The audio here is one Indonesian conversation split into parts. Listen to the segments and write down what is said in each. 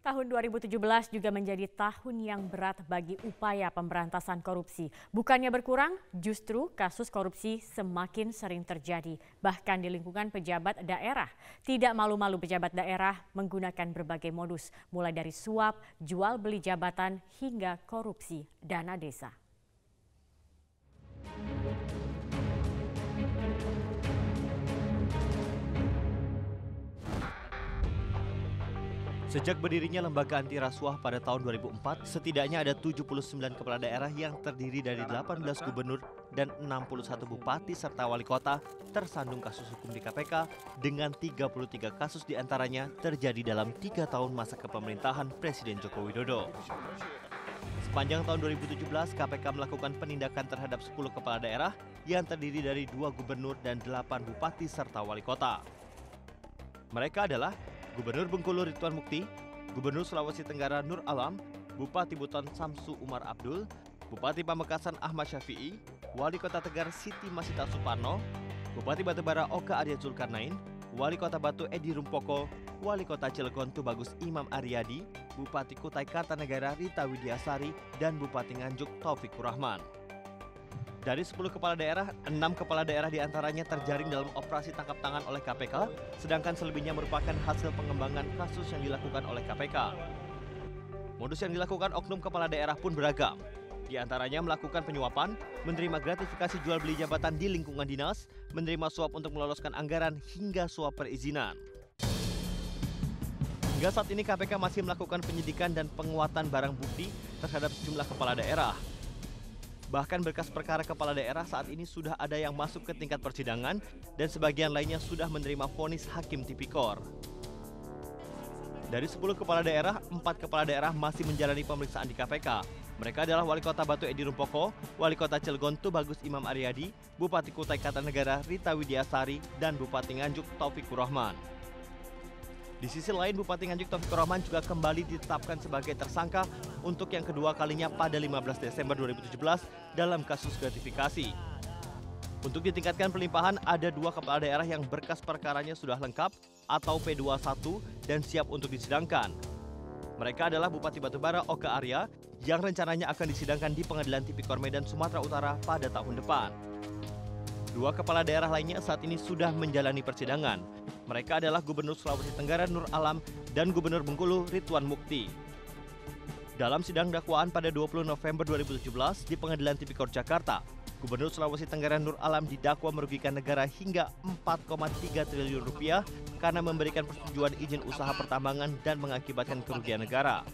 Tahun 2017 juga menjadi tahun yang berat bagi upaya pemberantasan korupsi. Bukannya berkurang, justru kasus korupsi semakin sering terjadi, bahkan di lingkungan pejabat daerah. Tidak malu-malu pejabat daerah menggunakan berbagai modus, mulai dari suap, jual beli jabatan, hingga korupsi dana desa. Sejak berdirinya lembaga anti rasuah pada tahun 2004, setidaknya ada 79 kepala daerah yang terdiri dari 18 gubernur dan 61 bupati serta wali kota tersandung kasus hukum di KPK dengan 33 kasus diantaranya terjadi dalam 3 tahun masa kepemerintahan Presiden Joko Widodo. Sepanjang tahun 2017, KPK melakukan penindakan terhadap 10 kepala daerah yang terdiri dari 2 gubernur dan 8 bupati serta wali kota. Mereka adalah Gubernur Bengkulu Ridwan Mukti, Gubernur Sulawesi Tenggara Nur Alam, Bupati Buton Samsu Umar Abdul, Bupati Pamekasan Ahmad Syafi'i, Wali Kota Tegar Siti Masita Suparno, Bupati Batubara Oka Arya Zulkarnain, Wali Kota Batu Edi Rumpoko, Wali Kota Cilegon Tubagus Imam Aryadi, Bupati Kutai Kartanegara Rita Widiasari, dan Bupati Nganjuk Taufikur Rahman. Dari 10 kepala daerah, 6 kepala daerah diantaranya terjaring dalam operasi tangkap tangan oleh KPK, sedangkan selebihnya merupakan hasil pengembangan kasus yang dilakukan oleh KPK. Modus yang dilakukan oknum kepala daerah pun beragam. Di antaranya melakukan penyuapan, menerima gratifikasi jual beli jabatan di lingkungan dinas, menerima suap untuk meloloskan anggaran, hingga suap perizinan. Hingga saat ini KPK masih melakukan penyidikan dan penguatan barang bukti terhadap sejumlah kepala daerah. Bahkan berkas perkara kepala daerah saat ini sudah ada yang masuk ke tingkat persidangan dan sebagian lainnya sudah menerima vonis Hakim Tipikor. Dari 10 kepala daerah, 4 kepala daerah masih menjalani pemeriksaan di KPK. Mereka adalah Wali Kota Batu Edi Rumpoko, Wali Kota Cilegon Tubagus Imam Aryadi, Bupati Kutai Kartanegara Rita Widiasari, dan Bupati Nganjuk Taufikur Rahman. Di sisi lain, Bupati Nganjuk Taufikur Rahman juga kembali ditetapkan sebagai tersangka untuk yang kedua kalinya pada 15 Desember 2017 dalam kasus gratifikasi. Untuk ditingkatkan pelimpahan, ada 2 kepala daerah yang berkas perkaranya sudah lengkap atau P21 dan siap untuk disidangkan. Mereka adalah Bupati Batubara Oka Arya yang rencananya akan disidangkan di Pengadilan Tipikor Medan Sumatera Utara pada tahun depan. 2 kepala daerah lainnya saat ini sudah menjalani persidangan. Mereka adalah Gubernur Sulawesi Tenggara Nur Alam dan Gubernur Bengkulu Ridwan Mukti. Dalam sidang dakwaan pada 20 November 2017 di Pengadilan Tipikor Jakarta, Gubernur Sulawesi Tenggara Nur Alam didakwa merugikan negara hingga 4,3 triliun rupiah karena memberikan persetujuan izin usaha pertambangan dan mengakibatkan kerugian negara.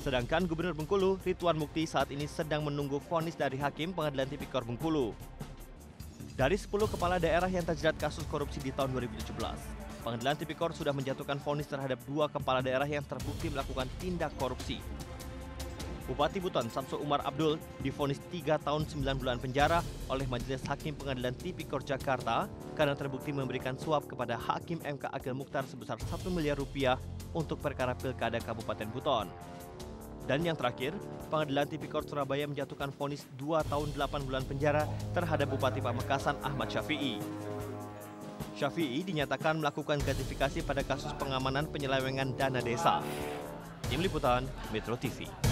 Sedangkan Gubernur Bengkulu Ridwan Mukti saat ini sedang menunggu vonis dari Hakim Pengadilan Tipikor Bengkulu. Dari 10 kepala daerah yang terjerat kasus korupsi di tahun 2017, Pengadilan Tipikor sudah menjatuhkan vonis terhadap 2 kepala daerah yang terbukti melakukan tindak korupsi. Bupati Buton Samsu Umar Abdul divonis 3 tahun 9 bulan penjara oleh Majelis Hakim Pengadilan Tipikor Jakarta karena terbukti memberikan suap kepada Hakim MK Agil Mukhtar sebesar 1 miliar rupiah untuk perkara Pilkada Kabupaten Buton. Dan yang terakhir, Pengadilan Tipikor Surabaya menjatuhkan vonis 2 tahun 8 bulan penjara terhadap Bupati Pamekasan Ahmad Syafi'i. Syafi'i dinyatakan melakukan gratifikasi pada kasus pengamanan penyelewengan dana desa. Tim Liputan Metro TV.